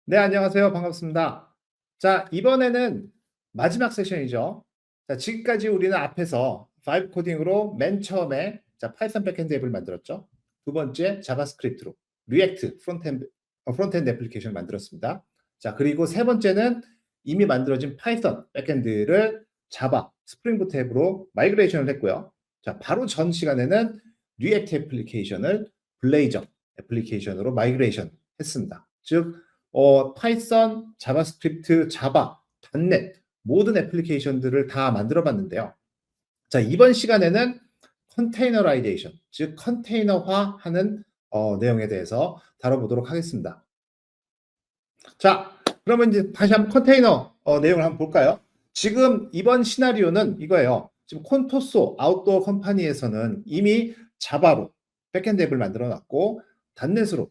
네, 안녕하세요. 반갑습니다. 자, 이번에는 마지막 세션이죠. 자, 지금까지 우리는 앞에서 바이브 코딩으로 맨 처음에 파이썬 백엔드 앱을 만들었죠. 두 번째 자바스크립트로 리액트 프론트엔드 애플리케이션을 만들었습니다. 자, 그리고 세 번째는 이미 만들어진 파이썬 백엔드를 자바 스프링 부트 앱으로 마이그레이션을 했고요. 자, 바로 전 시간에는 리액트 애플리케이션을 블레이저 애플리케이션으로 마이그레이션 했습니다. 즉 파이썬, 자바스크립트, 자바, 닷넷 모든 애플리케이션들을 다 만들어 봤는데요. 자, 이번 시간에는 컨테이너라이제이션, 즉 컨테이너화하는 내용에 대해서 다뤄보도록 하겠습니다. 자, 그러면 이제 다시 한번 컨테이너 내용을 한번 볼까요? 지금 이번 시나리오는 이거예요. 지금 콘토소 아웃도어 컴퍼니에서는 이미 자바로 백엔드 앱을 만들어 놨고 닷넷으로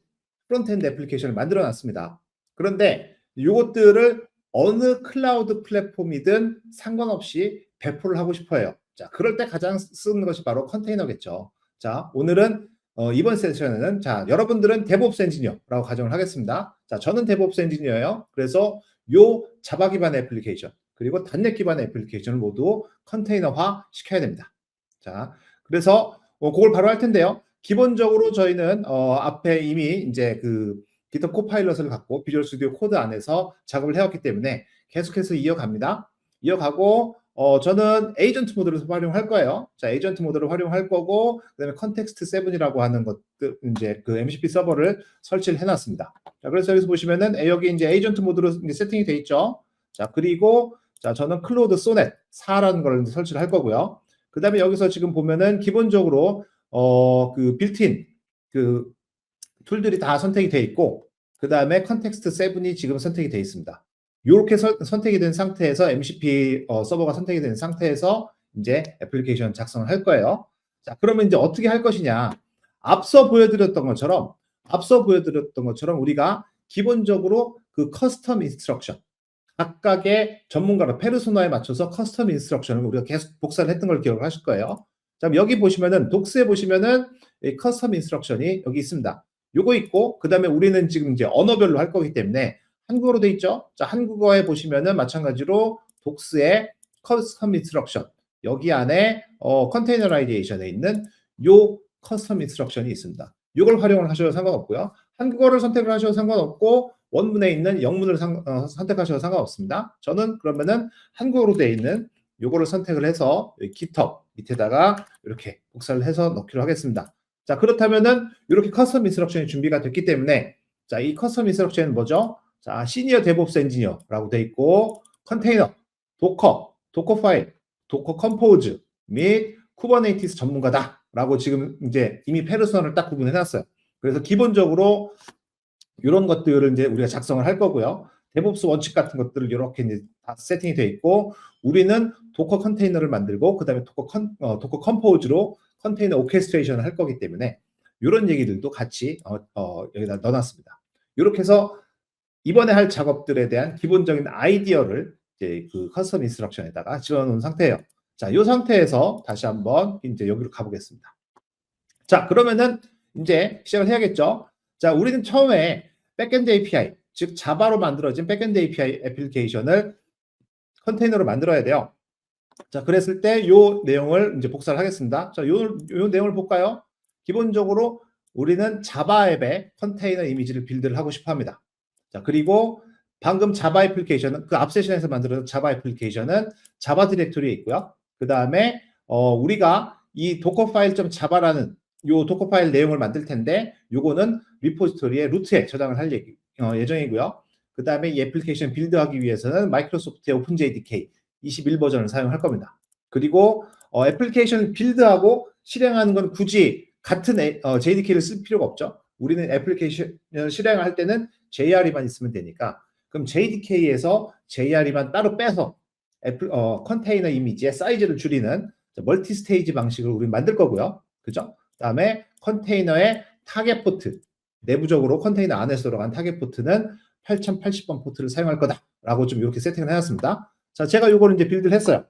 프론트엔드 애플리케이션을 만들어 놨습니다. 그런데 이것들을 어느 클라우드 플랫폼이든 상관없이 배포를 하고 싶어요. 자, 그럴 때 가장 쓰는 것이 바로 컨테이너겠죠. 자, 오늘은 이번 세션에는 여러분들은 데브옵스 엔지니어라고 가정을 하겠습니다. 자, 저는 데브옵스 엔지니어예요. 그래서 요 자바 기반의 애플리케이션 그리고 닷넷 기반의 애플리케이션을 모두 컨테이너화 시켜야 됩니다. 자, 그래서 그걸 바로 할 텐데요. 기본적으로 저희는 앞에 이미 이제 그 GitHub 코파일럿을 갖고 비주얼 스튜디오 코드 안에서 작업을 해왔기 때문에 계속해서 이어갑니다. 이어가고 저는 에이전트 모드를 활용할 거예요. 자, 에이전트 모드를 활용할 거고, 그다음에 컨텍스트 7이라고 하는 것들 이제 그 MCP 서버를 설치를 해놨습니다. 자, 그래서 여기서 보시면은 여기 이제 에이전트 모드로 이제 세팅이 돼 있죠. 자, 그리고 저는 클로드 소넷 4라는 걸 설치를 할 거고요. 그다음에 여기서 지금 보면은 기본적으로 그 빌트인 그 툴들이 다 선택이 돼 있고, 그다음에 컨텍스트 7이 지금 선택이 돼 있습니다. 이렇게 선택이 된 상태에서 MCP 서버가 선택이 된 상태에서 이제 애플리케이션 작성을 할 거예요. 자, 그러면 이제 어떻게 할 것이냐? 앞서 보여드렸던 것처럼 우리가 기본적으로 그 커스텀 인스트럭션 각각의 전문가로 페르소나에 맞춰서 커스텀 인스트럭션을 우리가 계속 복사를 했던 걸 기억을 하실 거예요. 자, 여기 보시면은 독스에 보시면은 커스텀 인스트럭션이 여기 있습니다. 요거 있고, 그 다음에 우리는 지금 이제 언어별로 할 거기 때문에 한국어로 돼 있죠. 자, 한국어에 보시면은 마찬가지로 독스의 커스텀 인스트럭션 여기 안에 컨테이너라이제이션에 있는 요 커스텀 인스트럭션이 있습니다. 요걸 활용을 하셔도 상관없고요. 한국어를 선택을 하셔도 상관없고 원문에 있는 영문을 선택하셔도 상관없습니다. 저는 그러면은 한국어로 되어 있는 요거를 선택을 해서 GitHub 밑에다가 이렇게 복사를 해서 넣기로 하겠습니다. 자, 그렇다면은 이렇게 커스텀 인스트럭션이 준비가 됐기 때문에 자, 이 커스텀 인스트럭션은 뭐죠? 자, 시니어 데브옵스 엔지니어라고 돼 있고 컨테이너, 도커 파일, 도커 컴포즈 및 쿠버네이티스 전문가다라고 지금 이제 이미 페르소나를 딱 구분해 놨어요. 그래서 기본적으로 이런 것들을 이제 우리가 작성을 할 거고요. 데브옵스 원칙 같은 것들을 이렇게 이제 다 세팅이 되어 있고, 우리는 도커 컨테이너를 만들고 그다음에 도커 컴포즈로 컨테이너 오케스트레이션을 할 거기 때문에 이런 얘기들도 같이 여기다 넣어놨습니다. 이렇게 해서 이번에 할 작업들에 대한 기본적인 아이디어를 이제 그 커스텀 인스트럭션에다가 집어넣은 상태예요. 자, 이 상태에서 다시 한번 이제 여기로 가보겠습니다. 자, 그러면은 이제 시작을 해야겠죠. 자, 우리는 처음에 백엔드 API, 즉 자바로 만들어진 백엔드 API 애플리케이션을 컨테이너로 만들어야 돼요. 자, 그랬을 때 요 내용을 이제 복사를 하겠습니다. 자, 요 내용을 볼까요? 기본적으로 우리는 자바 앱의 컨테이너 이미지를 빌드를 하고 싶어 합니다. 자, 그리고 방금 자바 애플리케이션은 그 앞 세션에서 만들어진 자바 애플리케이션은 자바 디렉토리에 있고요. 그 다음에 우리가 이 도커 파일 .자바라는 요 도커 파일 내용을 만들 텐데 요거는 리포지토리의 루트에 저장을 할 예정이고요. 그 다음에 이 애플리케이션 빌드하기 위해서는 마이크로소프트의 오픈JDK 21 버전을 사용할 겁니다. 그리고 애플리케이션을 빌드하고 실행하는 건 굳이 같은 JDK를 쓸 필요가 없죠. 우리는 애플리케이션을 실행할 때는 JRE만 있으면 되니까, 그럼 JDK에서 JRE만 따로 빼서 컨테이너 이미지의 사이즈를 줄이는 멀티 스테이지 방식을 우리 만들 거고요. 그죠? 그다음에 컨테이너의 타겟 포트, 내부적으로 컨테이너 안에서 들어간 타겟 포트는 8080번 포트를 사용할 거다라고 좀 이렇게 세팅을 해놨습니다. 자, 제가 이거를 이제 빌드를 했어요.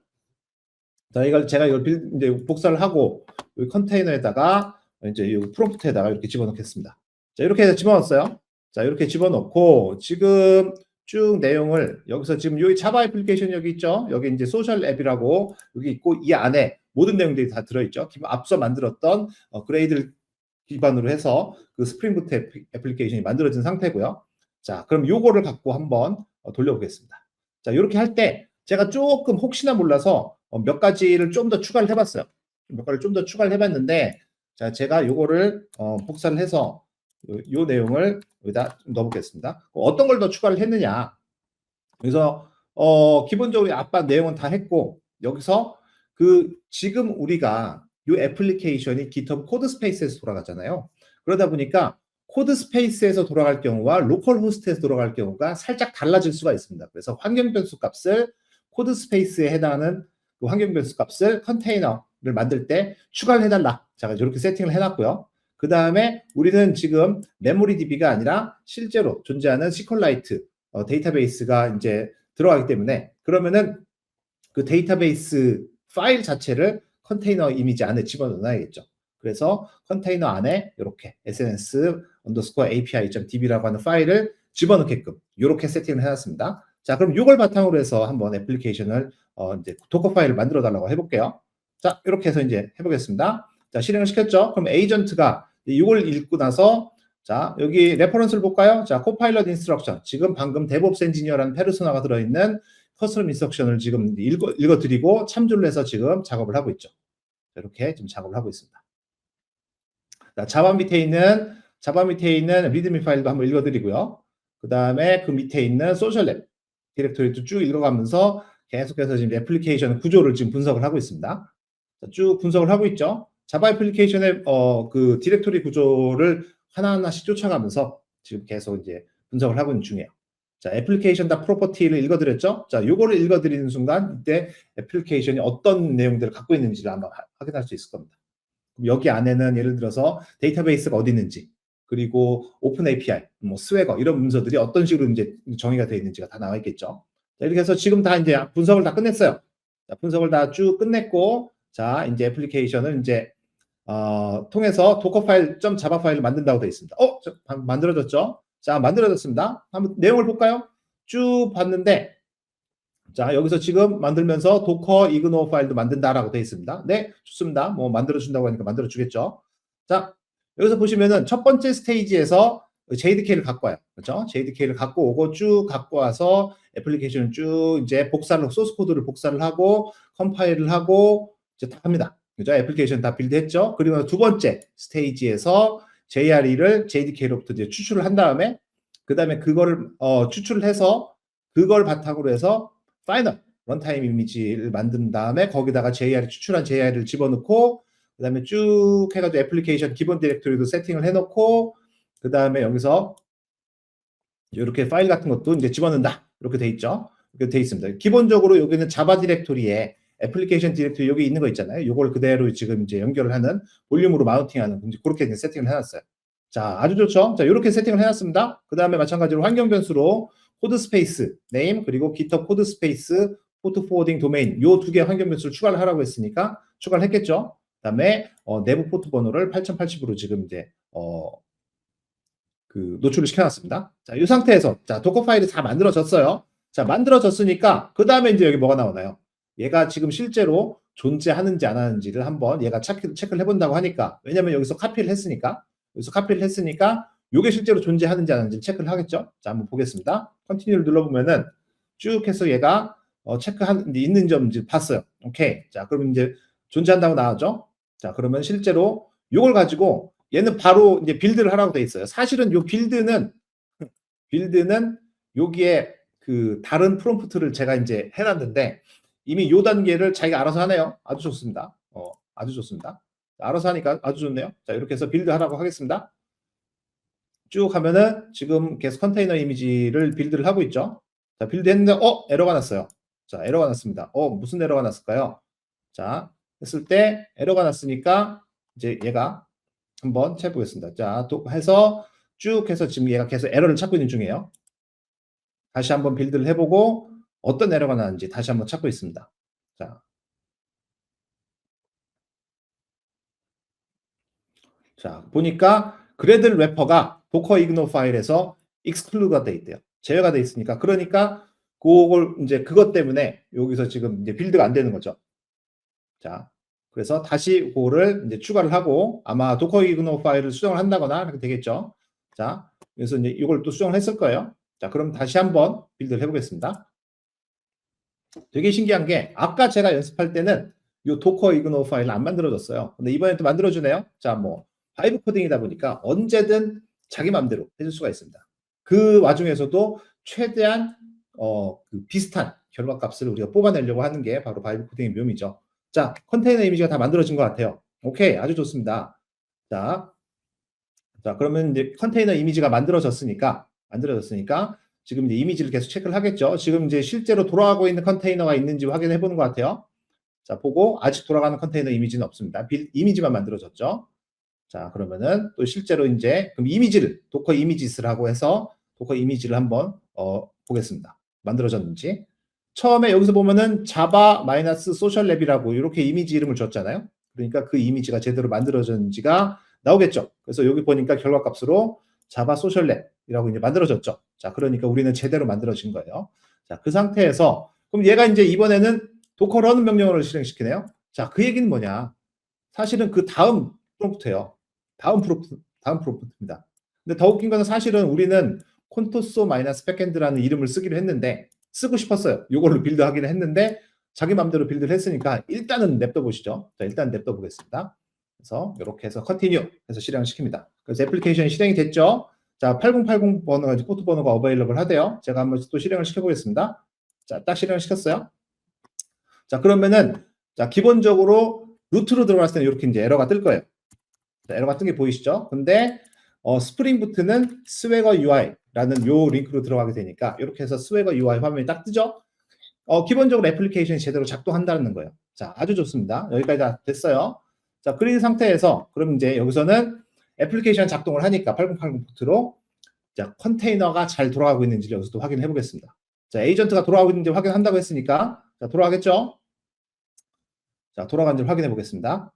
자, 제가 이걸 이제 복사를 하고 이 컨테이너에다가 이제 이 프롬프트에다가 이렇게 집어넣겠습니다. 자, 이렇게 해서 집어넣었어요. 자, 이렇게 집어넣고 지금 쭉 내용을 여기서 지금 여기 자바 애플리케이션 여기 있죠? 여기 이제 소셜 앱이라고 여기 있고 이 안에 모든 내용들이 다 들어있죠. 앞서 만들었던 그레이드를 기반으로 해서 그 스프링 부트 애플리케이션이 만들어진 상태고요. 자, 그럼 요거를 갖고 한번 돌려보겠습니다. 자, 이렇게 할 때 제가 조금 혹시나 몰라서 몇 가지를 좀 더 추가를 해봤어요. 몇 가지를 좀 더 추가를 해봤는데, 자, 제가 요거를 복사를 해서 요 내용을 여기다 넣어보겠습니다. 어떤 걸 더 추가를 했느냐? 그래서 기본적으로 앞바 내용은 다 했고 여기서 그 지금 우리가 이 애플리케이션이 GitHub 코드 스페이스에서 돌아가잖아요. 그러다 보니까 코드 스페이스에서 돌아갈 경우와 로컬 호스트에서 돌아갈 경우가 살짝 달라질 수가 있습니다. 그래서 환경 변수 값을 코드 스페이스에 해당하는 그 환경 변수 값을 컨테이너를 만들 때 추가를 해달라. 제가 이렇게 세팅을 해놨고요. 그 다음에 우리는 지금 메모리DB가 아니라 실제로 존재하는 시퀄라이트 데이터베이스가 이제 들어가기 때문에 그러면은 그 데이터베이스 파일 자체를 컨테이너 이미지 안에 집어넣어야겠죠. 그래서 컨테이너 안에 이렇게 sns underscore api.db라고 하는 파일을 집어넣게끔 이렇게 세팅을 해놨습니다. 자, 그럼 이걸 바탕으로 해서 한번 애플리케이션을 이제 도커 파일을 만들어 달라고 해볼게요. 자, 이렇게 해서 이제 해보겠습니다. 자, 실행을 시켰죠. 그럼 에이전트가 이걸 읽고 나서 자, 여기 레퍼런스를 볼까요? 자, 코파일럿 인스트럭션. 지금 방금 데브옵스 엔지니어라는 페르소나가 들어있는 커스텀 인스트럭션을 지금 읽어드리고 참조를 해서 지금 작업을 하고 있죠. 이렇게 지금 작업을 하고 있습니다. 자, 자바 밑에 있는 리드미 파일도 한번 읽어드리고요. 그 다음에 그 밑에 있는 소셜랩 디렉토리도 쭉 읽어가면서 계속해서 지금 애플리케이션 구조를 지금 분석을 하고 있습니다. 자, 쭉 분석을 하고 있죠. 자바 애플리케이션의 그 디렉토리 구조를 하나하나씩 쫓아가면서 지금 계속 이제 분석을 하고 있는 중이에요. 자, 애플리케이션 다 프로퍼티를 읽어드렸죠. 자, 요거를 읽어드리는 순간 이때 애플리케이션이 어떤 내용들을 갖고 있는지를 한번 확인할 수 있을 겁니다. 여기 안에는 예를 들어서 데이터베이스가 어디 있는지, 그리고 오픈 API, 뭐 스웨거 이런 문서들이 어떤 식으로 이제 정의가 되어 있는지가 다 나와 있겠죠. 자, 이렇게 해서 지금 다 이제 분석을 다 끝냈어요. 자, 분석을 다 쭉 끝냈고, 자, 이제 애플리케이션을 이제 통해서 도커 파일 .java 파일을 만든다고 되어 있습니다. 만들어졌죠? 자, 만들어졌습니다. 한번 내용을 볼까요? 쭉 봤는데, 자, 여기서 지금 만들면서 도커 이그노 파일도 만든다라고 되어 있습니다. 네, 좋습니다. 뭐 만들어준다고 하니까 만들어주겠죠. 자, 여기서 보시면은 첫 번째 스테이지에서 JDK를 갖고 와요. 그렇죠? JDK를 갖고 오고 쭉 갖고 와서 애플리케이션을 쭉 이제 소스 코드를 복사를 하고 컴파일을 하고 이제 다 합니다. 그죠? 애플리케이션 다 빌드했죠. 그리고 두 번째 스테이지에서 JRE를 JDK로부터 이제 추출을 한 다음에 그 다음에 그거를 추출을 해서 그걸 바탕으로 해서 파이널 런타임 이미지를 만든 다음에 거기다가 JRE 추출한 JRE를 집어넣고 그 다음에 쭉 해가지고 애플리케이션 기본 디렉토리도 세팅을 해놓고 그 다음에 여기서 이렇게 파일 같은 것도 이제 집어넣는다 이렇게 돼 있죠. 이렇게 돼 있습니다. 기본적으로 여기는 자바 디렉토리에 애플리케이션 디렉토리 여기 있는 거 있잖아요. 이걸 그대로 지금 이제 연결을 하는 볼륨으로 마운팅하는 그렇게 이제 세팅을 해놨어요. 자, 아주 좋죠. 자, 이렇게 세팅을 해놨습니다. 그 다음에 마찬가지로 환경 변수로 코드 스페이스 네임 그리고 GitHub 코드 스페이스 포트 포워딩 도메인 요 두 개 환경 변수를 추가를 하라고 했으니까 추가를 했겠죠. 그다음에 내부 포트 번호를 8080으로 지금 이제 그 노출을 시켜놨습니다. 자, 이 상태에서 자 도커 파일이 다 만들어졌어요. 자, 만들어졌으니까 그 다음에 이제 여기 뭐가 나오나요? 얘가 지금 실제로 존재하는지 안 하는지를 한번 얘가 체크를 해본다고 하니까 왜냐면 여기서 카피를 했으니까 요게 실제로 존재하는지 안 하는지 체크를 하겠죠. 자, 한번 보겠습니다. 컨티뉴를 눌러보면은 쭉 해서 얘가 체크한 있는 점 이제 봤어요. 오케이. 자, 그러면 이제 존재한다고 나왔죠. 자, 그러면 실제로 요걸 가지고 얘는 바로 이제 빌드를 하라고 돼 있어요. 사실은 요 빌드는 여기에 그 다른 프롬프트를 제가 이제 해놨는데 이미 요 단계를 자기가 알아서 하네요. 아주 좋습니다. 아주 좋습니다. 알아서 하니까 아주 좋네요. 자, 이렇게 해서 빌드 하라고 하겠습니다. 쭉 하면은 지금 계속 컨테이너 이미지를 빌드를 하고 있죠. 자, 빌드 했는데 에러가 났어요. 자, 에러가 났습니다. 무슨 에러가 났을까요? 자, 했을 때 에러가 났으니까 이제 얘가 한번 해보겠습니다. 자, 또 해서 쭉 해서 지금 얘가 계속 에러를 찾고 있는 중이에요. 다시 한번 빌드를 해보고 어떤 에러가 나는지 다시 한번 찾고 있습니다. 자, 보니까 그래들 래퍼가 도커 이그노 파일에서 exclude가 돼 있대요. 제외가 돼 있으니까. 그러니까 그걸 이제 그것 때문에 여기서 지금 이제 빌드가 안 되는 거죠. 자, 그래서 다시 그거를 이제 추가를 하고 아마 도커 이그노 파일을 수정을 한다거나 이렇게 되겠죠. 자, 그래서 이제 이걸 또 수정을 했을 거예요. 자, 그럼 다시 한번 빌드를 해보겠습니다. 되게 신기한 게 아까 제가 연습할 때는 이 도커 이그노 파일을 안 만들어줬어요. 근데 이번에 또 만들어주네요. 자, 뭐 바이브 코딩이다 보니까 언제든 자기 마음대로 해줄 수가 있습니다. 그 와중에서도 최대한 그 비슷한 결과값을 우리가 뽑아내려고 하는 게 바로 바이브 코딩의 묘미죠. 자, 컨테이너 이미지가 다 만들어진 것 같아요. 오케이, 아주 좋습니다. 자, 그러면 이제 컨테이너 이미지가 만들어졌으니까 지금 이제 이미지를 계속 체크를 하겠죠. 지금 이제 실제로 돌아가고 있는 컨테이너가 있는지 확인해 보는 것 같아요. 자, 보고 아직 돌아가는 컨테이너 이미지는 없습니다. 이미지만 만들어졌죠. 자, 그러면은 또 실제로 이제 그럼 이미지를 도커 이미지스라고 해서 도커 이미지를 한번 보겠습니다. 만들어졌는지. 처음에 여기서 보면은 자바 마이너스 소셜 랩이라고 이렇게 이미지 이름을 줬잖아요. 그러니까 그 이미지가 제대로 만들어졌는지가 나오겠죠. 그래서 여기 보니까 결과값으로 자바 소셜 랩이라고 이제 만들어졌죠. 자, 그러니까 우리는 제대로 만들어진 거예요. 자, 그 상태에서 그럼 얘가 이제 이번에는 도커 런 명령어를 실행시키네요. 자, 그 얘기는 뭐냐? 사실은 그 다음 프롬프트예요. 다음 프롬프트입니다. 근데 더 웃긴 거는 사실은 우리는 콘토소 마이너스 백엔드라는 이름을 쓰기로 했는데 쓰고 싶었어요. 이걸로 빌드하기는 했는데 자기 마음대로 빌드를 했으니까 일단은 냅둬 보시죠. 자, 일단 냅둬 보겠습니다. 그래서 이렇게 해서 컨티뉴 해서 실행을 시킵니다. 그래서 애플리케이션이 실행이 됐죠. 자, 8080 번호가 포트 번호가 어베일러블 하대요. 제가 한번 또 실행을 시켜보겠습니다. 자, 딱 실행을 시켰어요. 자, 그러면은 자, 기본적으로 루트로 들어갔을 때는 이렇게 이제 에러가 뜰 거예요. 자, 에러가 뜬 게 보이시죠? 근데 스프링 부트는 스웨거 UI라는 요 링크로 들어가게 되니까 이렇게 해서 스웨거 UI 화면이 딱 뜨죠? 기본적으로 애플리케이션이 제대로 작동한다는 거예요. 자, 아주 좋습니다. 여기까지 다 됐어요. 자, 그린 상태에서 그럼 이제 여기서는 애플리케이션 작동을 하니까 8080 포트로 자, 컨테이너가 잘 돌아가고 있는지를 여기서 또 확인해 보겠습니다. 자, 에이전트가 돌아가고 있는지 확인한다고 했으니까 자, 돌아가겠죠? 자, 돌아간지를 확인해 보겠습니다.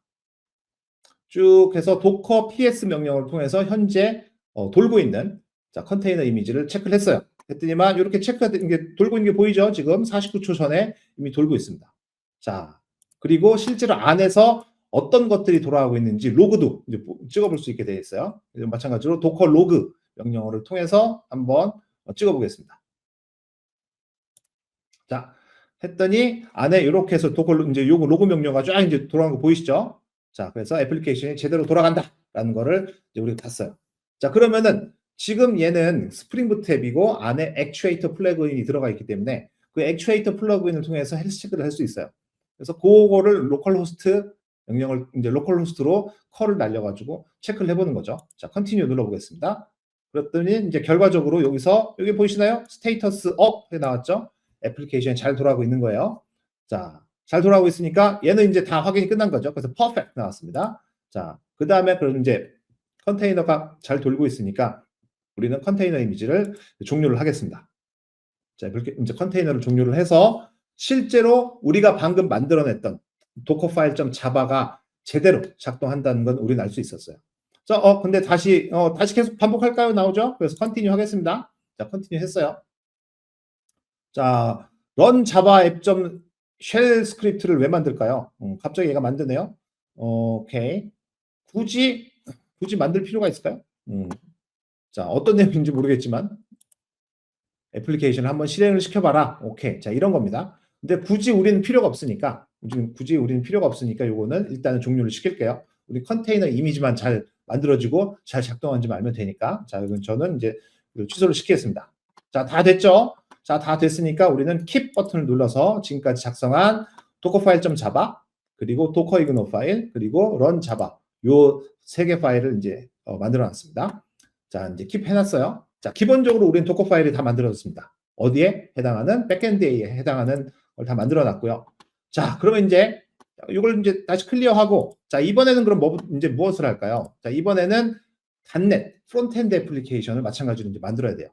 쭉 해서 docker ps 명령을 통해서 현재 돌고 있는 자, 컨테이너 이미지를 체크를 했어요. 했더니만 이렇게 체크가 된 게 돌고 있는 게 보이죠? 지금 49초 전에 이미 돌고 있습니다. 자, 그리고 실제로 안에서 어떤 것들이 돌아가고 있는지 로그도 이제 찍어볼 수 있게 되어 있어요. 마찬가지로 docker 로그 명령어를 통해서 한번 찍어보겠습니다. 자, 했더니 안에 이렇게 해서 도커 이제 요거 로그 명령어가 쫙 이제 돌아간 거 보이시죠? 자, 그래서 애플리케이션이 제대로 돌아간다라는 거를 이제 우리가 봤어요. 자, 그러면은 지금 얘는 스프링 부트 앱이고 안에 액추에이터 플러그인이 들어가 있기 때문에 그 액추에이터 플러그인을 통해서 헬스 체크를 할 수 있어요. 그래서 그거를 로컬 호스트 명령을 이제 로컬 호스트로 컬을 날려가지고 체크를 해보는 거죠. 자, 컨티뉴 눌러보겠습니다. 그랬더니 이제 결과적으로 여기서 여기 보이시나요? 스테이터스 업에 나왔죠? 애플리케이션이 잘 돌아가고 있는 거예요. 자, 잘 돌아가고 있으니까 얘는 이제 다 확인이 끝난 거죠. 그래서 perfect 나왔습니다. 자, 그 다음에 그럼 이제 컨테이너가 잘 돌고 있으니까 우리는 컨테이너 이미지를 종료를 하겠습니다. 자, 이렇게 이제 컨테이너를 종료를 해서 실제로 우리가 방금 만들어냈던 도커 파일 .java가 제대로 작동한다는 건 우리는 알 수 있었어요. 자, 근데 다시 계속 반복할까요? 나오죠? 그래서 컨티뉴 하겠습니다. 자, 컨티뉴 했어요. 자, run java app 쉘 스크립트를 왜 만들까요? 갑자기 얘가 만드네요. 오케이. 굳이 만들 필요가 있을까요? 자, 어떤 내용인지 모르겠지만 애플리케이션을 한번 실행을 시켜봐라. 오케이. 자, 이런 겁니다. 근데 굳이 우리는 필요가 없으니까 요거는 일단은 종료를 시킬게요. 우리 컨테이너 이미지만 잘 만들어지고 잘 작동하는지 알면 되니까. 자, 이건 저는 이제 취소를 시키겠습니다. 자, 다 됐죠? 자, 다 됐으니까 우리는 keep 버튼을 눌러서 지금까지 작성한 도커 파일 .java 그리고 도커 이그노 파일 그리고 run java 요 세 개 파일을 이제 만들어 놨습니다. 자, 이제 keep 해놨어요. 자, 기본적으로 우리는 도커 파일이 다 만들어졌습니다. 어디에 해당하는 백엔드에 해당하는 걸 다 만들어 놨고요. 자, 그러면 이제 이걸 이제 다시 클리어하고 자, 이번에는 그럼 이제 무엇을 할까요? 자, 이번에는 .NET 프론트엔드 애플리케이션을 마찬가지로 이제 만들어야 돼요.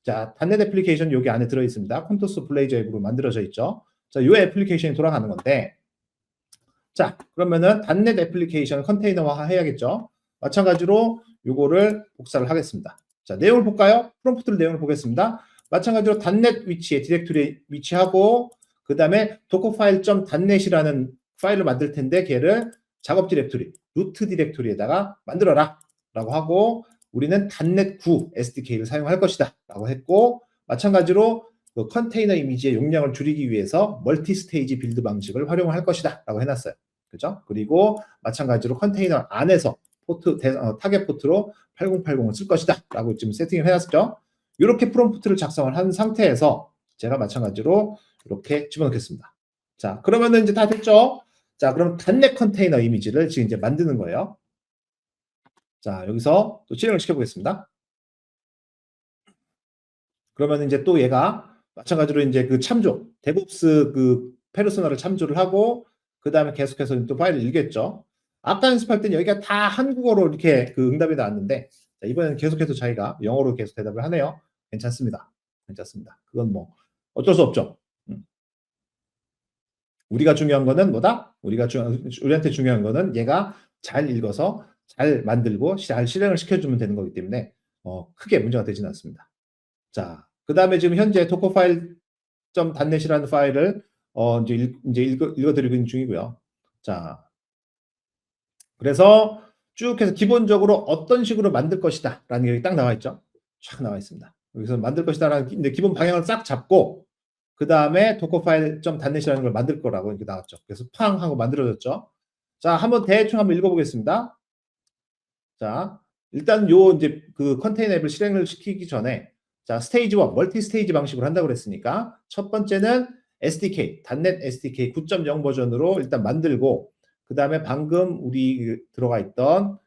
자, .NET 애플리케이션 여기 안에 들어 있습니다. 콘토스 블레이저 앱으로 만들어져 있죠. 자, 이 애플리케이션이 돌아가는 건데 자, 그러면은 .NET 애플리케이션 컨테이너화 해야겠죠. 마찬가지로 요거를 복사를 하겠습니다. 자, 내용을 볼까요? 프롬프트를 내용을 보겠습니다. 마찬가지로 .NET 위치에 디렉토리에 위치하고 그 다음에 dockerfile.net이라는 파일을 만들 텐데 걔를 작업 디렉토리, 루트 디렉토리에다가 만들어라 라고 하고 우리는 .NET 9 SDK를 사용할 것이다 라고 했고 마찬가지로 그 컨테이너 이미지의 용량을 줄이기 위해서 멀티 스테이지 빌드 방식을 활용할 것이다 라고 해놨어요. 그죠? 그리고 마찬가지로 컨테이너 안에서 타겟 포트로 8080을 쓸 것이다 라고 지금 세팅을 해놨죠. 이렇게 프롬프트를 작성을 한 상태에서 제가 마찬가지로 이렇게 집어넣겠습니다. 자, 그러면은 이제 다 됐죠? 자, 그럼 .NET 컨테이너 이미지를 지금 이제 만드는 거예요. 자, 여기서 또 실행을 시켜보겠습니다. 그러면 이제 또 얘가 마찬가지로 이제 그 참조, 데브옵스 그 페르소나를 참조를 하고 그 다음에 계속해서 또 파일을 읽겠죠. 아까 연습할 때는 여기가 다 한국어로 이렇게 그 응답이 나왔는데 자, 이번에는 계속해서 자기가 영어로 계속 대답을 하네요. 괜찮습니다. 괜찮습니다. 그건 뭐 어쩔 수 없죠. 우리가 중요한 거는 뭐다? 우리한테 중요한 거는 얘가 잘 읽어서 잘 만들고 잘 실행을 시켜주면 되는 거기 때문에 크게 문제가 되지는 않습니다. 자, 그 다음에 지금 현재 dockerfile.net이라는 파일을 이제 읽어드리고 있는 중이고요. 자, 그래서 쭉 해서 기본적으로 어떤 식으로 만들 것이다 라는 게 여기 딱 나와 있죠. 쫙 나와 있습니다. 여기서 만들 것이다 라는 이제 기본 방향을 싹 잡고 그 다음에 dockerfile.net이라는 걸 만들 거라고 이렇게 나왔죠. 그래서 팡 하고 만들어졌죠. 자, 한번 대충 한번 읽어보겠습니다. 자, 일단 요 이제 그 컨테이너 앱을 실행을 시키기 전에 자, 스테이지와 멀티 스테이지 방식으로 한다고 그랬으니까 첫 번째는 SDK, .NET SDK 9.0 버전으로 일단 만들고 그 다음에 방금 우리 들어가 있던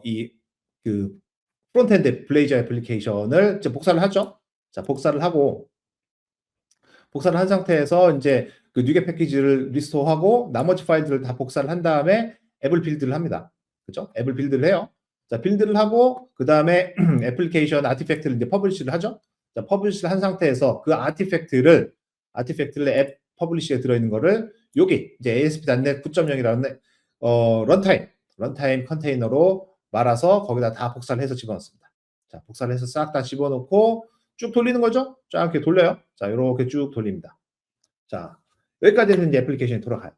이 그 프론트엔드 블레이저 애플리케이션을 이제 복사를 하죠. 자, 복사를 한 상태에서 이제 그 뉴게 패키지를 리스토어하고 나머지 파일들을 다 복사를 한 다음에 앱을 빌드를 합니다. 그죠? 앱을 빌드를 해요. 자, 빌드를 하고 그 다음에 애플리케이션 아티팩트를 이제 퍼블리시를 하죠. 자, 퍼블리시를 한 상태에서 그 아티팩트를 앱 퍼블리시에 들어있는 거를 여기 이제 ASP.NET 9.0이라는 런타임 컨테이너로 말아서 거기다 다 복사를 해서 집어넣습니다. 자, 복사를 해서 싹 다 집어넣고 쭉 돌리는 거죠. 쫙 이렇게 돌려요. 자, 이렇게 쭉 돌립니다. 자, 여기까지는 이제 애플리케이션이 돌아가요.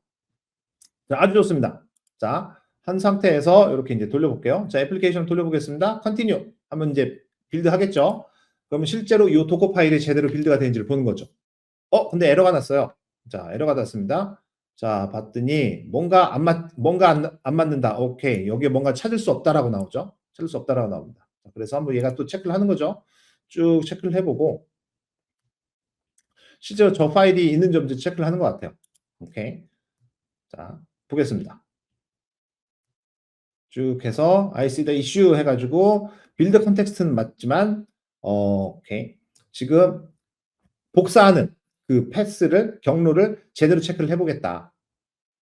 자, 아주 좋습니다. 자, 한 상태에서 이렇게 이제 돌려볼게요. 자, 애플리케이션 돌려보겠습니다. 컨티뉴 하면 이제 빌드 하겠죠. 그러면 실제로 이 도커 파일이 제대로 빌드가 되는지를 보는 거죠. 근데 에러가 났어요. 자, 에러가 났습니다. 자, 봤더니 뭔가 안 맞는다. 오케이. 여기에 뭔가 찾을 수 없다라고 나오죠. 찾을 수 없다라고 나옵니다. 그래서 한번 얘가 또 체크를 하는 거죠. 쭉 체크를 해보고 실제로 저 파일이 있는 점도 체크를 하는 것 같아요. 오케이. 자, 보겠습니다. 쭉 해서 I see the issue 해가지고 빌드 컨텍스트는 맞지만 오케이. 지금 복사하는 그 패스를 경로를 제대로 체크를 해보겠다.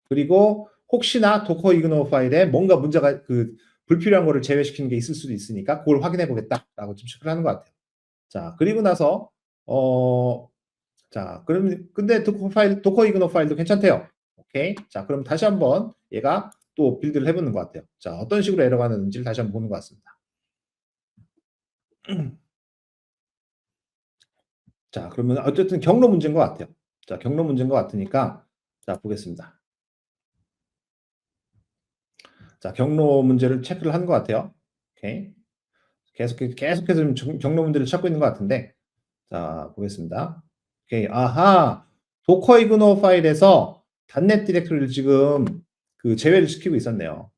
그리고 혹시나 도커 이그노 파일에 뭔가 문제가 그 불필요한 거를 제외시키는 게 있을 수도 있으니까 그걸 확인해 보겠다라고 좀 체크를 하는 것 같아요. 자, 그리고 나서 자, 그럼 근데 도커 이그노 파일도 괜찮대요. 오케이. 자, 그럼 다시 한번 얘가 또 빌드를 해보는 것 같아요. 자, 어떤 식으로 에러가 나는지를 다시 한번 보는 것 같습니다. 자, 그러면 어쨌든 경로 문제인 것 같아요. 자, 경로 문제인 것 같으니까 자, 보겠습니다. 자, 경로 문제를 체크를 하는 것 같아요. 오케이. 계속해서 경로 문제를 찾고 있는 것 같은데 자, 보겠습니다. 오케이. 아하. 도커 이그노 파일에서 .NET 디렉토리를 지금 그 제외를 시키고 있었네요.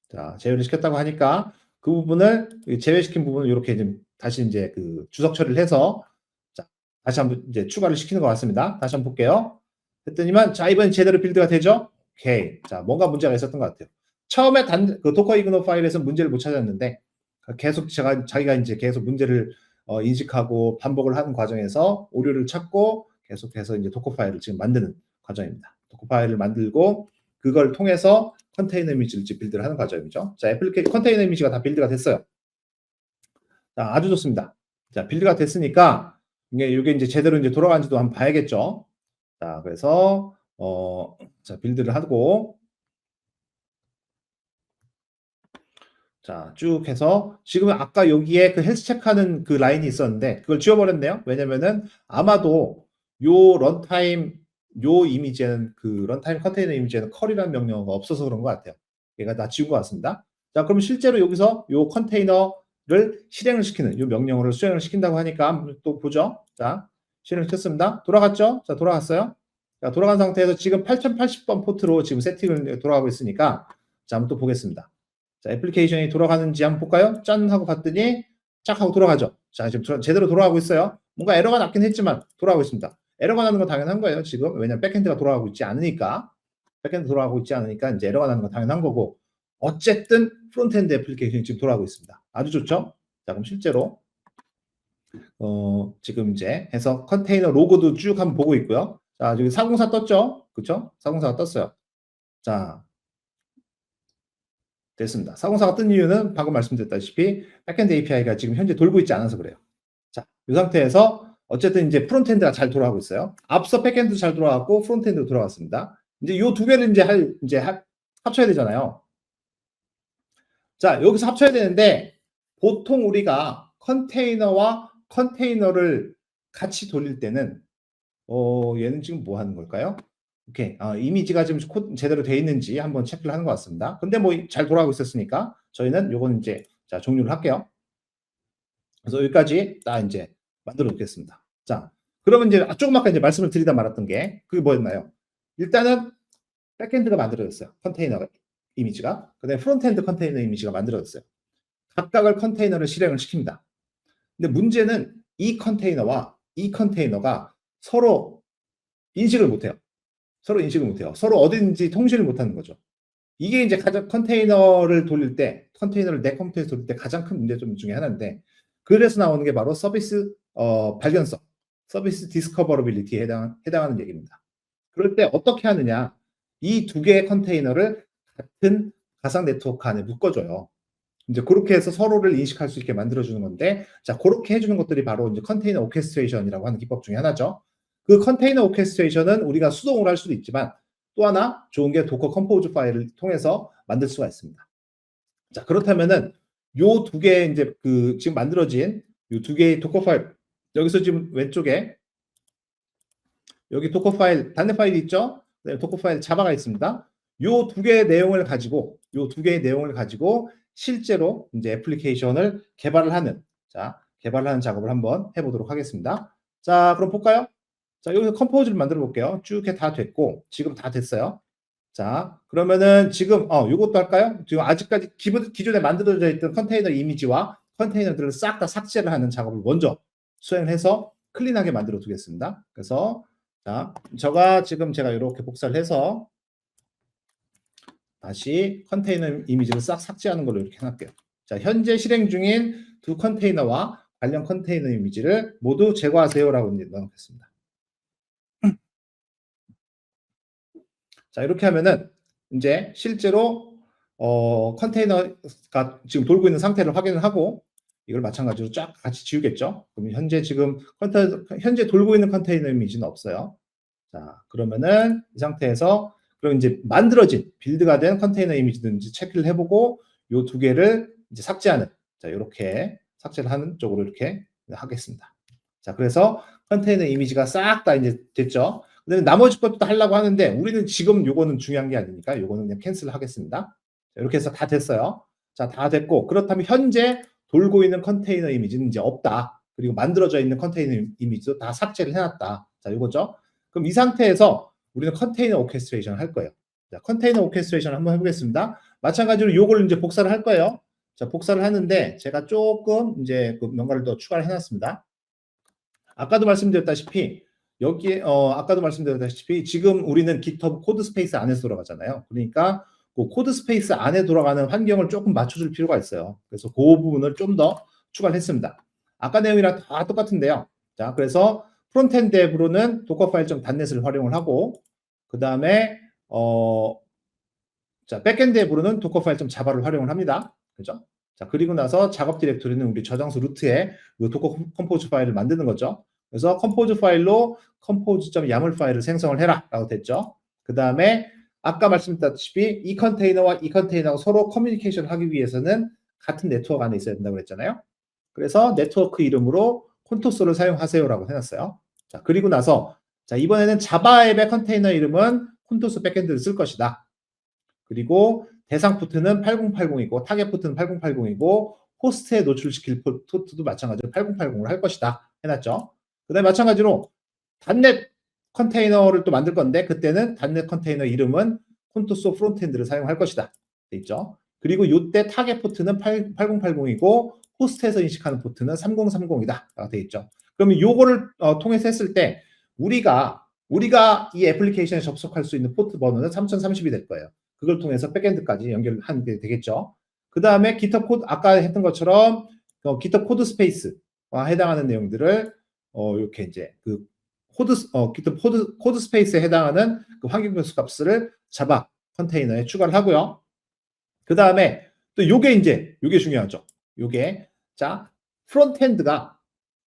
자, 제외를 시켰다고 하니까 그 부분을 제외시킨 부분을 이렇게 좀 다시 이제 그 주석 처리를 해서 자, 다시 한번 이제 추가를 시키는 것 같습니다. 다시 한번 볼게요. 했더니만 자, 이번 제대로 빌드가 되죠? 오케이. 자, 뭔가 문제가 있었던 것 같아요. 처음에 그 도커 이그노 파일에서 문제를 못 찾았는데 계속 자기가 이제 계속 문제를 인식하고 반복을 하는 과정에서 오류를 찾고 계속해서 이제 도커 파일을 지금 만드는 과정입니다. 도커 파일을 만들고 그걸 통해서 컨테이너 이미지를 빌드를 하는 과정이죠. 자, 컨테이너 이미지가 다 빌드가 됐어요. 자, 아주 좋습니다. 자, 빌드가 됐으니까 이게 이제 제대로 이제 돌아가는지도 한번 봐야겠죠. 자, 그래서 자, 빌드를 하고 자, 쭉 해서 지금 아까 여기에 그 헬스 체크하는 그 라인이 있었는데 그걸 지워버렸네요. 왜냐면은 아마도 요 런타임 요 이미지에는 그 런타임 컨테이너 이미지에는 컬이라는 명령어가 없어서 그런 것 같아요. 얘가 다 지운 것 같습니다. 자, 그럼 실제로 여기서 요 컨테이너를 실행을 시키는 요 명령어를 수행을 시킨다고 하니까 한번 또 보죠. 자, 실행을 시켰습니다. 돌아갔죠? 자, 돌아갔어요. 자, 돌아간 상태에서 지금 8080번 포트로 지금 세팅을 돌아가고 있으니까 자, 한번 또 보겠습니다. 자, 애플리케이션이 돌아가는지 한번 볼까요? 짠 하고 봤더니 쫙 하고 돌아가죠. 자, 지금 제대로 돌아가고 있어요. 뭔가 에러가 났긴 했지만 돌아가고 있습니다. 에러가 나는 건 당연한 거예요. 지금 왜냐면 백엔드가 돌아가고 있지 않으니까 백엔드 돌아가고 있지 않으니까 이제 에러가 나는 건 당연한 거고 어쨌든 프론트엔드 애플리케이션이 지금 돌아가고 있습니다. 아주 좋죠? 자, 그럼 실제로 지금 이제 해서 컨테이너 로고도 쭉 한번 보고 있고요. 자, 여기 404 떴죠? 그쵸? 404가 떴어요. 자, 됐습니다. 404가 뜬 이유는 방금 말씀드렸다시피 백엔드 API가 지금 현재 돌고 있지 않아서 그래요. 자, 이 상태에서 어쨌든 이제 프론트엔드가 잘 돌아가고 있어요. 앞서 백엔드 잘 돌아갔고 프론트엔드 돌아갔습니다. 이제 요 두 개를 이제 합쳐야 되잖아요. 자, 여기서 합쳐야 되는데 보통 우리가 컨테이너와 컨테이너를 같이 돌릴 때는 얘는 지금 뭐 하는 걸까요? 오케이. 이미지가 지금 제대로 돼 있는지 한번 체크를 하는 것 같습니다. 근데 뭐 잘 돌아가고 있었으니까 저희는 요거는 이제 자, 종료를 할게요. 그래서 여기까지 딱 이제 만들어 놓겠습니다. 자, 그러면 이제 조금 아까 이제 말씀을 드리다 말았던 게 그게 뭐였나요? 일단은 백엔드가 만들어졌어요. 컨테이너 이미지가. 그다음에 프론트엔드 컨테이너 이미지가 만들어졌어요. 각각을 컨테이너를 실행을 시킵니다. 근데 문제는 이 컨테이너와 이 컨테이너가 서로 인식을 못해요. 서로 인식을 못해요. 서로 어딘지 통신을 못하는 거죠. 이게 이제 가장 컨테이너를 돌릴 때, 컨테이너를 내 컴퓨터에서 돌릴 때 가장 큰 문제점 중에 하나인데, 그래서 나오는 게 바로 서비스 발견성, 서비스 디스커버러빌리티에 해당하는 얘기입니다. 그럴 때 어떻게 하느냐? 이 두 개의 컨테이너를 같은 가상 네트워크 안에 묶어줘요. 이제 그렇게 해서 서로를 인식할 수 있게 만들어주는 건데, 자, 그렇게 해주는 것들이 바로 이제 컨테이너 오케스트레이션이라고 하는 기법 중에 하나죠. 그 컨테이너 오케스트레이션은 우리가 수동으로 할 수도 있지만, 또 하나 좋은 게 도커 컴포즈 파일을 통해서 만들 수가 있습니다. 자, 그렇다면은 요 두 개의 이제 그 지금 만들어진 요 두 개의 도커 파일, 여기서 지금 왼쪽에 여기 도커 파일, 단내 파일이 있죠? 네, 도커 파일 자바가 있습니다. 요 두 개의 내용을 가지고 실제로 이제 애플리케이션을 개발을 하는 작업을 한번 해보도록 하겠습니다. 자, 그럼 볼까요? 자, 여기서 컴포즈를 만들어 볼게요. 쭉 다 됐고 지금 다 됐어요. 자, 그러면은 지금 요것도 할까요? 지금 아직까지 기존에 만들어져 있던 컨테이너 이미지와 컨테이너들을 싹 다 삭제를 하는 작업을 먼저 수행을 해서 클린하게 만들어 두겠습니다. 그래서 자, 제가 이렇게 복사를 해서 다시 컨테이너 이미지를 싹 삭제하는 걸로 이렇게 해놨게요. 자, 현재 실행 중인 두 컨테이너와 관련 컨테이너 이미지를 모두 제거하세요라고 넣어놓겠습니다. 자, 이렇게 하면은 이제 실제로 컨테이너가 지금 돌고 있는 상태를 확인을 하고 이걸 마찬가지로 쫙 같이 지우겠죠. 그럼 현재 돌고 있는 컨테이너 이미지는 없어요. 자, 그러면은 이 상태에서 그럼 이제 만들어진 빌드가 된 컨테이너 이미지든지 체크를 해보고 요 두 개를 이제 삭제하는 자, 이렇게 삭제를 하는 쪽으로 이렇게 하겠습니다. 자, 그래서 컨테이너 이미지가 싹 다 이제 됐죠. 그다음에 나머지 것도 하려고 하는데 우리는 지금 요거는 중요한 게 아니니까 요거는 그냥 캔슬 하겠습니다. 자, 이렇게 해서 다 됐어요. 자, 다 됐고 그렇다면 현재 돌고 있는 컨테이너 이미지는 이제 없다. 그리고 만들어져 있는 컨테이너 이미지도 다 삭제를 해놨다. 자, 이거죠. 그럼 이 상태에서 우리는 컨테이너 오케스트레이션을 할 거예요. 자, 컨테이너 오케스트레이션을 한번 해보겠습니다. 마찬가지로 요걸 이제 복사를 할 거예요. 자, 복사를 하는데 제가 조금 이제 그 뭔가를 더 추가를 해놨습니다. 아까도 말씀드렸다시피 지금 우리는 GitHub 코드 스페이스 안에서 돌아가잖아요. 그러니까 그 코드 스페이스 안에 돌아가는 환경을 조금 맞춰줄 필요가 있어요. 그래서 그 부분을 좀 더 추가를 했습니다. 아까 내용이랑 다 똑같은데요. 자, 그래서 프론트엔드 앱으로는 도커 파일 .dat넷을 활용을 하고 그 다음에 자, 백엔드 앱으로는 도커 파일 자바를 활용을 합니다. 그죠? 자, 그리고 나서 작업 디렉토리는 우리 저장소 루트에 이 도커 컴포즈 파일을 만드는 거죠. 그래서 컴포즈 파일로 compose.yaml 파일을 생성을 해라 라고 됐죠. 그 다음에 아까 말씀드렸다시피 이 컨테이너와 이 컨테이너가 서로 커뮤니케이션을 하기 위해서는 같은 네트워크 안에 있어야 된다고 그랬잖아요. 그래서 네트워크 이름으로 콘토소를 사용하세요라고 해놨어요. 자, 그리고 나서 자, 이번에는 자바 앱의 컨테이너 이름은 콘토소 백엔드를 쓸 것이다. 그리고 대상 포트는 8080이고 타겟 포트는 8080이고 호스트에 노출시킬 포트도 마찬가지로 8080으로 할 것이다. 해놨죠. 그다음에 마찬가지로 단넷 컨테이너를 또 만들 건데 그때는 단넷 컨테이너 이름은 콘토소 프론트엔드를 사용할 것이다. 돼 있죠. 그리고 이때 타겟 포트는 8080이고 호스트에서 인식하는 포트는 3030이다. 돼 있죠. 그러면 요거를 통해서 했을 때 우리가 이 애플리케이션에 접속할 수 있는 포트 번호는 3030이 될 거예요. 그걸 통해서 백엔드까지 연결하게 되겠죠. 그 다음에 기터 코드, 아까 했던 것처럼 기터 코드 스페이스와 해당하는 내용들을 이렇게 이제 그 기터 코드 스페이스에 해당하는 그 환경 변수 값을 자바 컨테이너에 추가를 하고요. 그 다음에 또 요게 중요하죠. 요게 자 프론트엔드가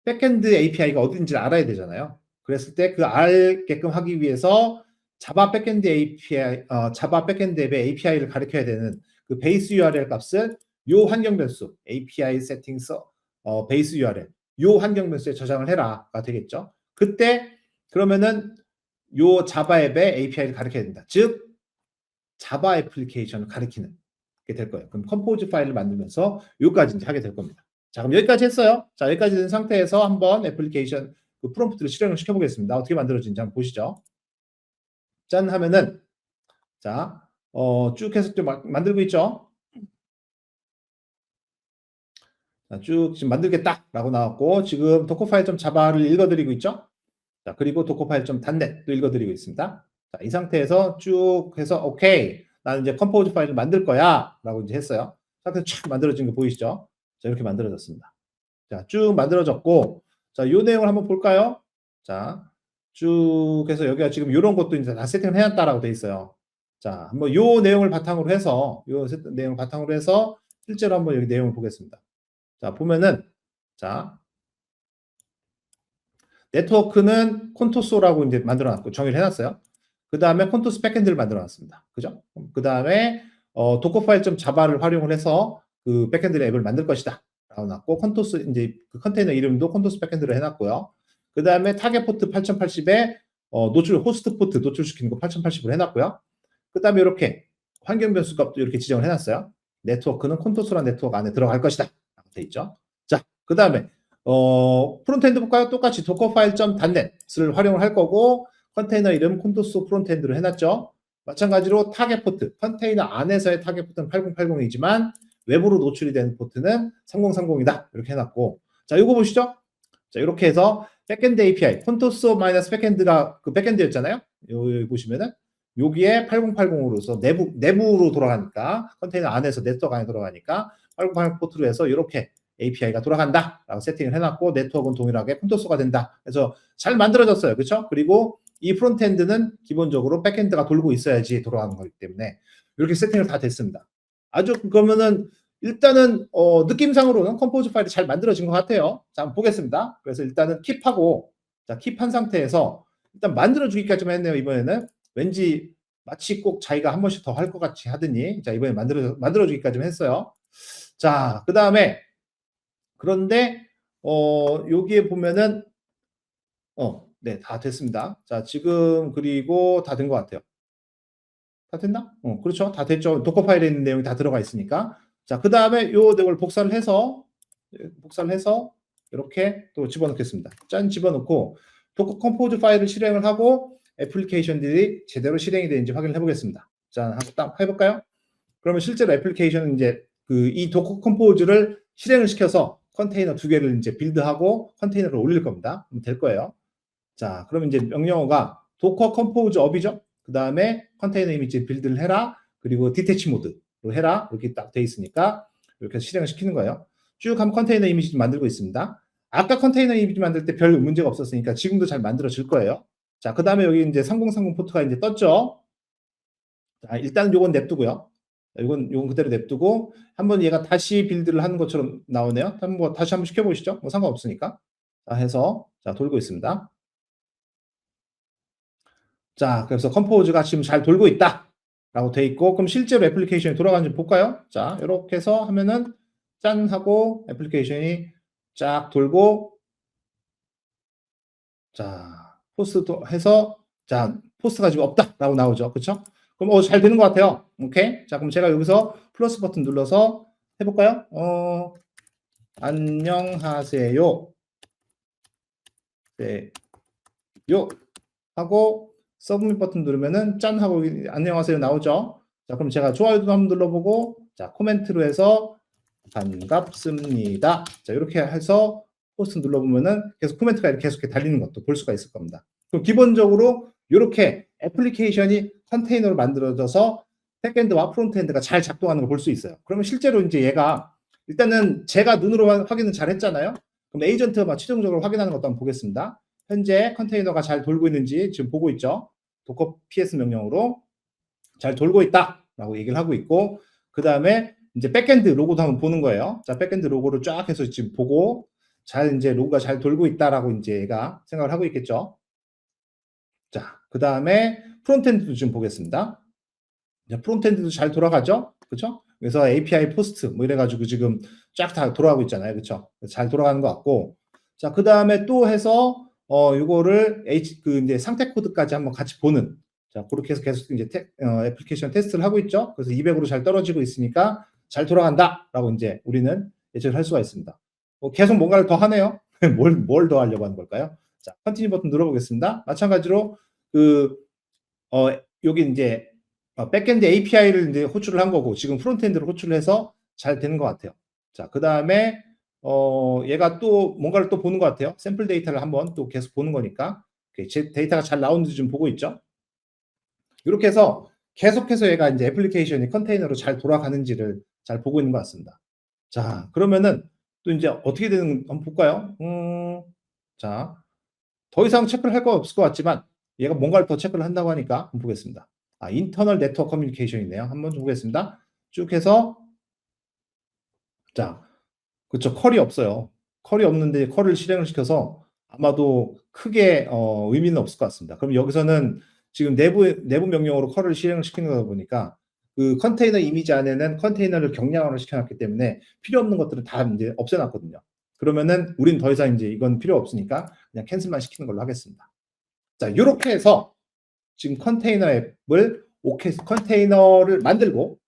백엔드 API가 어딘지 알아야 되잖아요. 그랬을 때 그 알게끔 하기 위해서 자바 백엔드 API, 자바 백엔드 앱의 API를 가리켜야 되는 그 베이스 URL 값을 요 환경 변수 API 세팅스 베이스 URL 요 환경 변수에 저장을 해라가 되겠죠. 그때 그러면은 요 자바 앱의 API를 가리켜야 된다. 즉 자바 애플리케이션을 가리키는 게 될 거예요. 그럼 컴포즈 파일을 만들면서 요까지 이제 하게 될 겁니다. 자, 그럼 여기까지 했어요. 자, 여기까지 된 상태에서 한번 애플리케이션 그 프롬프트를 실행을 시켜보겠습니다. 어떻게 만들어지는지 한번 보시죠. 짠 하면은 자, 쭉 해서 좀 만들고 있죠. 자, 쭉 지금 만들겠다라고 나왔고 지금 도커 파일 좀 자바를 읽어드리고 있죠. 자, 그리고 도커 파일 좀 단넷도 읽어드리고 있습니다. 자, 이 상태에서 쭉 해서 오케이, 나는 이제 컴포즈 파일을 만들 거야라고 이제 했어요. 상태에서 쫙 만들어진 거 보이시죠? 자, 이렇게 만들어졌습니다. 자, 쭉 만들어졌고, 자, 이 내용을 한번 볼까요? 자, 쭉 해서 여기가 지금 이런 것도 이제 다 세팅을 해놨다라고 돼 있어요. 자, 한번 요 내용을 바탕으로 해서, 실제로 한번 여기 내용을 보겠습니다. 자, 보면은, 자, 네트워크는 콘토소라고 이제 만들어 놨고, 정의를 해놨어요. 그 다음에 콘토소 백엔드를 만들어 놨습니다. 그죠? 그 다음에, 도커 파일 좀 자바를 활용을 해서 그 백엔드 앱을 만들 것이다. 라고 놨고, 콘토스, 이제 그 컨테이너 이름도 콘토스 백엔드로 해놨고요. 그 다음에 타겟 포트 8080에 호스트 포트 노출시키는 거 8080으로 해놨고요. 그 다음에 이렇게 환경 변수 값도 이렇게 지정을 해놨어요. 네트워크는 콘토스란 네트워크 안에 들어갈 것이다. 라고 돼 있죠. 자, 그 다음에, 프론트엔드 볼까요? 똑같이 도커 파일 .단넷을 활용을 할 거고, 컨테이너 이름 콘토스 프론트엔드로 해놨죠. 마찬가지로 타겟 포트, 컨테이너 안에서의 타겟 포트는 8080이지만 외부로 노출이 되는 포트는 3030이다. 이렇게 해놨고, 자, 이거 보시죠. 자, 이렇게 해서 백엔드 API, 콘토스 마이너스 백엔드가 그 백엔드였잖아요. 여기 보시면은 여기에 8080으로서 내부로 돌아가니까 컨테이너 안에서 네트워크 안에 돌아가니까 8080 포트로 해서 이렇게 API가 돌아간다라고 세팅을 해놨고 네트워크는 동일하게 콘토스가 된다. 그래서 잘 만들어졌어요. 그렇죠? 그리고 이 프론트엔드는 기본적으로 백엔드가 돌고 있어야지 돌아가는 거기 때문에 이렇게 세팅을 다 됐습니다. 아주 그러면은 일단은 느낌상으로는 컴포즈 파일이 잘 만들어진 것 같아요. 자, 한번 보겠습니다. 그래서 일단은 킵하고 자, 킵한 상태에서 일단 만들어주기까지만 했네요. 이번에는 왠지 마치 꼭 자기가 한 번씩 더 할 것 같이 하더니 자, 이번에 만들어주기까지만 했어요. 자, 그 다음에 그런데 여기에 보면은 네, 다 됐습니다. 자, 지금 그리고 다 된 것 같아요. 다 됐나? 그렇죠. 다 됐죠. 도커 파일에 있는 내용이 다 들어가 있으니까. 자, 그 다음에 요 내용을 복사를 해서 이렇게 또 집어넣겠습니다. 짠, 집어넣고 도커 컴포즈 파일을 실행을 하고 애플리케이션들이 제대로 실행이 되는지 확인을 해보겠습니다. 자, 한번 딱 해볼까요? 그러면 실제로 애플리케이션은 이제 이 도커 컴포즈를 실행을 시켜서 컨테이너 2개를 이제 빌드하고 컨테이너를 올릴 겁니다. 그럼 될 거예요. 자, 그러면 이제 명령어가 도커 컴포즈 업이죠. 그 다음에 컨테이너 이미지 빌드를 해라. 그리고 디태치 모드로 해라. 이렇게 딱 돼 있으니까 이렇게 실행을 시키는 거예요. 쭉 한번 컨테이너 이미지 만들고 있습니다. 아까 컨테이너 이미지 만들 때 별 문제가 없었으니까 지금도 잘 만들어질 거예요. 자, 그 다음에 여기 이제 3030 포트가 이제 떴죠. 자, 일단 요건 냅두고요. 요건 그대로 냅두고 한번 얘가 다시 빌드를 하는 것처럼 나오네요. 다시 한번 시켜보시죠. 뭐 상관없으니까. 자, 해서 자, 돌고 있습니다. 자, 그래서 컴포즈가 지금 잘 돌고 있다 라고 돼 있고, 그럼 실제로 애플리케이션이 돌아가는지 볼까요? 자, 이렇게 해서 하면은 짠 하고 애플리케이션이 쫙 돌고 자, 포스트 해서 자, 포스트가 지금 없다라고 나오죠. 그렇죠? 그럼 잘 되는 것 같아요. 오케이. 자, 그럼 제가 여기서 플러스 버튼 눌러서 해볼까요? 안녕하세요. 네, 요 하고 서브밋 버튼 누르면은 짠 하고 안녕하세요 나오죠. 자, 그럼 제가 좋아요도 한번 눌러보고 자, 코멘트로 해서 반갑습니다. 자, 이렇게 해서 포스트 눌러보면은 계속 코멘트가 이렇게 계속 달리는 것도 볼 수가 있을 겁니다. 그럼 기본적으로 이렇게 애플리케이션이 컨테이너로 만들어져서 백엔드와 프론트엔드가 잘 작동하는 걸 볼 수 있어요. 그러면 실제로 이제 얘가 일단은 제가 눈으로 확인은 잘 했잖아요. 그럼 에이전트가 최종적으로 확인하는 것도 한번 보겠습니다. 현재 컨테이너가 잘 돌고 있는지 지금 보고 있죠. 도커 ps 명령으로 잘 돌고 있다라고 얘기를 하고 있고, 그 다음에 이제 백엔드 로고도 한번 보는 거예요. 자, 백엔드 로고를 쫙 해서 지금 보고 잘 이제 로고가 잘 돌고 있다라고 이제 얘가 생각을 하고 있겠죠. 자, 그 다음에 프론트엔드도 지금 보겠습니다. 프론트엔드도 잘 돌아가죠, 그렇죠? 그래서 API 포스트 뭐 이래가지고 지금 쫙 다 돌아가고 있잖아요, 그렇죠? 잘 돌아가는 것 같고, 자, 그 다음에 또 해서 이거를 이제 상태 코드까지 한번 같이 보는, 자, 그렇게 해서 계속 이제 애플리케이션 테스트를 하고 있죠. 그래서 200으로 잘 떨어지고 있으니까 잘 돌아간다라고 이제 우리는 예측을 할 수가 있습니다. 계속 뭔가를 더 하네요. 뭘 더 하려고 하는 걸까요? 자, 컨티뉴 버튼 눌러보겠습니다. 마찬가지로 여기 이제 백엔드 API를 이제 호출을 한 거고 지금 프론트엔드로 호출을 해서 잘 되는 것 같아요. 자, 그 다음에 얘가 또 뭔가를 또 보는 것 같아요. 샘플 데이터를 한번 또 계속 보는 거니까 제 데이터가 잘 나오는지 좀 보고 있죠. 이렇게 해서 계속해서 얘가 이제 애플리케이션이 컨테이너로 잘 돌아가는지를 잘 보고 있는 것 같습니다. 자, 그러면은 또 이제 어떻게 되는 한번 볼까요? 자, 더 이상 체크를 할 거 없을 것 같지만 얘가 뭔가를 더 체크를 한다고 하니까 한번 보겠습니다. 인터널 네트워크 커뮤니케이션이네요. 한번 좀 보겠습니다. 쭉 해서 자, 그렇죠. 컬이 없어요. 컬이 없는데 컬을 실행을 시켜서 아마도 크게 의미는 없을 것 같습니다. 그럼 여기서는 지금 내부 명령으로 컬을 실행을 시키는 거다 보니까 그 컨테이너 이미지 안에는 컨테이너를 경량화를 시켜놨기 때문에 필요 없는 것들을 다 이제 없애놨거든요. 그러면은 우린 더 이상 이제 이건 필요 없으니까 그냥 캔슬만 시키는 걸로 하겠습니다. 자, 이렇게 해서 지금 컨테이너 앱을 컨테이너를 만들고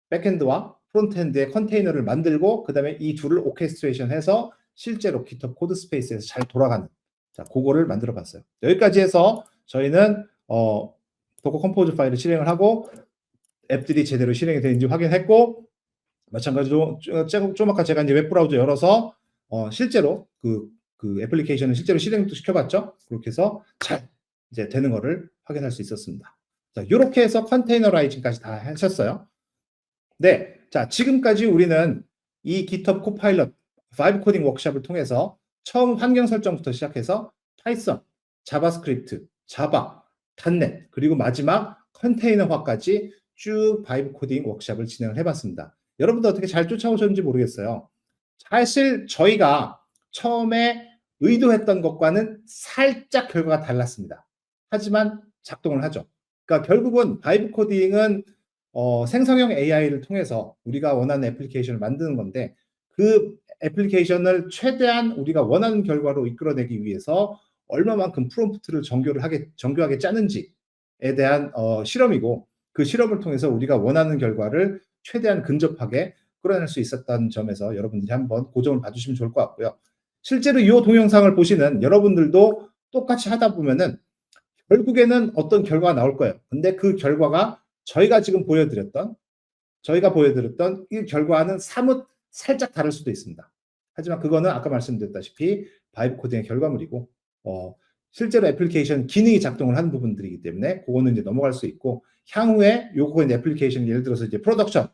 백엔드와 프론트엔드의 컨테이너를 만들고 그 다음에 이 둘을 오케스트레이션 해서 실제로 GitHub 코드 스페이스에서 잘 돌아가는 자, 그거를 만들어 봤어요. 여기까지 해서 저희는 도커 컴포즈 파일을 실행을 하고 앱들이 제대로 실행이 되는지 확인했고, 마찬가지로 좀 아까 제가 이제 웹브라우저 열어서 실제로 그 애플리케이션을 실제로 실행도 시켜봤죠. 그렇게 해서 잘 이제 되는 거를 확인할 수 있었습니다. 자, 이렇게 해서 컨테이너라이징까지 다 하셨어요. 네, 자, 지금까지 우리는 이 GitHub 코파일럿 5 코딩 워크숍을 통해서 처음 환경 설정부터 시작해서 파이썬, 자바스크립트, 자바, 닷넷, 그리고 마지막 컨테이너화까지 쭉 바이브 코딩 워크숍을 진행을 해봤습니다. 여러분들 어떻게 잘 쫓아오셨는지 모르겠어요. 사실 저희가 처음에 의도했던 것과는 살짝 결과가 달랐습니다. 하지만 작동을 하죠. 그러니까 결국은 바이브 코딩은 생성형 AI를 통해서 우리가 원하는 애플리케이션을 만드는 건데 그 애플리케이션을 최대한 우리가 원하는 결과로 이끌어내기 위해서 얼마만큼 프롬프트를 정교하게 짜는지에 대한 실험이고, 그 실험을 통해서 우리가 원하는 결과를 최대한 근접하게 끌어낼 수 있었다는 점에서 여러분들이 한번 그 점을 봐주시면 좋을 것 같고요. 실제로 이 동영상을 보시는 여러분들도 똑같이 하다 보면은 결국에는 어떤 결과가 나올 거예요. 근데 그 결과가 저희가 보여드렸던 이 결과와는 사뭇 살짝 다를 수도 있습니다. 하지만 그거는 아까 말씀드렸다시피 바이브 코딩의 결과물이고 실제로 애플리케이션 기능이 작동을 하는 부분들이기 때문에 그거는 이제 넘어갈 수 있고, 향후에 요거 이제 애플리케이션 예를 들어서 이제 프로덕션화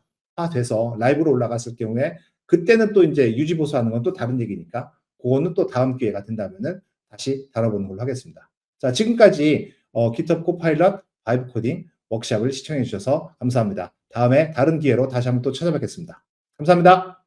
돼서 라이브로 올라갔을 경우에 그때는 또 이제 유지 보수하는 건 또 다른 얘기니까 그거는 또 다음 기회가 된다면은 다시 다뤄보는 걸로 하겠습니다. 자, 지금까지 GitHub 코파일럿 바이브 코딩 워크숍을 시청해 주셔서 감사합니다. 다음에 다른 기회로 다시 한번 또 찾아뵙겠습니다. 감사합니다.